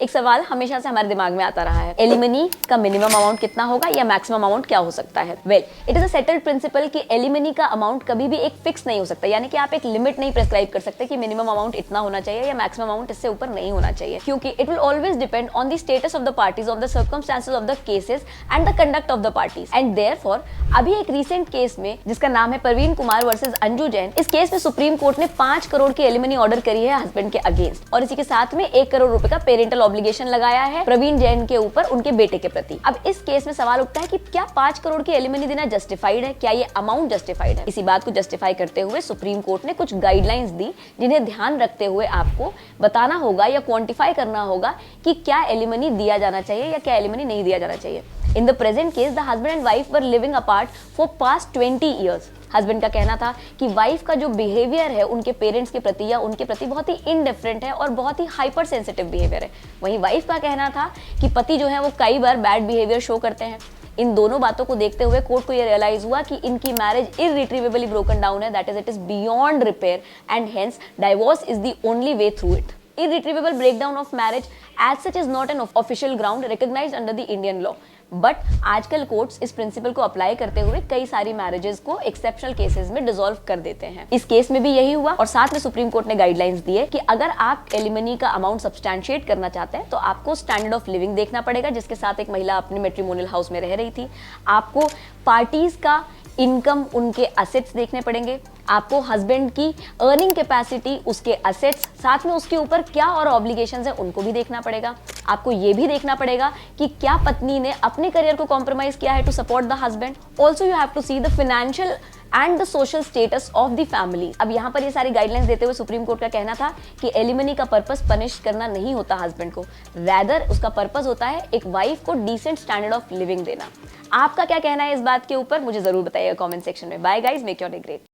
एक सवाल हमेशा से हमारे दिमाग में आता रहा है, एलिमनी का मिनिमम अमाउंट कितना होगा या मैक्सिमम अमाउंट क्या हो सकता है। Well, it is a settled principle कि एलिमनी का अमाउंट कभी भी एक फिक्स नहीं हो सकता, यानी कि आप एक लिमिट नहीं प्रेस्क्राइब कर सकते कि मिनिमम अमाउंट इतना होना चाहिए या मैक्सिमम अमाउंट इससे ऊपर नहीं होना चाहिए, क्योंकि it will always depend on the status of the parties, of the circumstances of the cases and the conduct of the parties. And therefore अभी एक रीसेंट केस में जिसका नाम है प्रवीण कुमार वर्सेस अंजू जैन, इस केस में सुप्रीम कोर्ट ने 5 करोड़ की एलिमनी ऑर्डर करी है हस्बैंड के अगेंस्ट, और इसी के साथ में 1 करोड़ रुपए का पेरेंटल ऑब्लिगेशन लगाया है प्रवीण जैन के ऊपर उनके बेटे के प्रति। अब इस केस में सवाल उठता है कि क्या 5 करोड़ की एलिमनी देना जस्टिफाइड है, क्या ये अमाउंट जस्टिफाइड है। इसी बात को जस्टिफाई करते हुए सुप्रीम कोर्ट ने कुछ गाइडलाइंस दी, जिन्हें ध्यान रखते हुए आपको बताना होगा या क्वांटिफाई करना होगा कि क्या एलिमनी दिया जाना चाहिए या क्या एलिमनी नहीं दिया जाना चाहिए। In the present case, the husband and wife were living apart for past 20 years. Husband का कहना था कि वाइफ का जो बिहेवियर है उनके पेरेंट्स के प्रति या उनके प्रति बहुत ही इनडिफरेंट है और बहुत ही हाइपर सेंसिटिव बिहेवियर है। वहीं वाइफ का कहना था कि पति जो है वो कई बार बैड बिहेवियर शो करते हैं। इन दोनों बातों को देखते हुए कोर्ट को ये रियलाइज हुआ कि इनकी मैरिज इररिट्रीवेबली ब्रोकन डाउन है, that is it is beyond repair and hence divorce is the only way through it. Irretrievable breakdown of marriage as such is not an official ground recognized under the Indian law. But आजकल courts इस principal को apply करते हुए कई सारी marriages को exceptional cases में dissolve कर देते हैं। इस केस में भी यही हुआ और साथ में सुप्रीम कोर्ट ने गाइडलाइंस दिए कि अगर आप एलिमनी का अमाउंट सब्सटैंशिएट करना चाहते हैं तो आपको स्टैंडर्ड ऑफ लिविंग देखना पड़ेगा, जिसके साथ एक महिला अपने मैट्रिमोनियल हाउस में रह रही थी। आपको पार्टीज का इनकम, उनके असेट्स देखने पड़ेंगे, आपको हस्बैंड की अर्निंग कैपेसिटी, उसके असेट्स, साथ में उसके ऊपर क्या और ऑब्लिगेशंस है उनको भी देखना पड़ेगा। आपको ये भी देखना पड़ेगा कि क्या पत्नी ने अपने करियर को कॉम्प्रोमाइज किया है to support the husband. Also you have to see the financial and the social status of the family. अब यहाँ पर ये सारी गाइडलाइंस देते हुए सुप्रीम कोर्ट का कहना था कि एलिमनी का पर्पस पनिश करना नहीं होता हस्बैंड को, रैदर उसका पर्पस होता है एक वाइफ को डिसेंट स्टैंडर्ड ऑफ लिविंग देना। आपका क्या कहना है इस बात के ऊपर, मुझे जरूर बताइएगा कमेंट सेक्शन में। Bye guys, make your day great.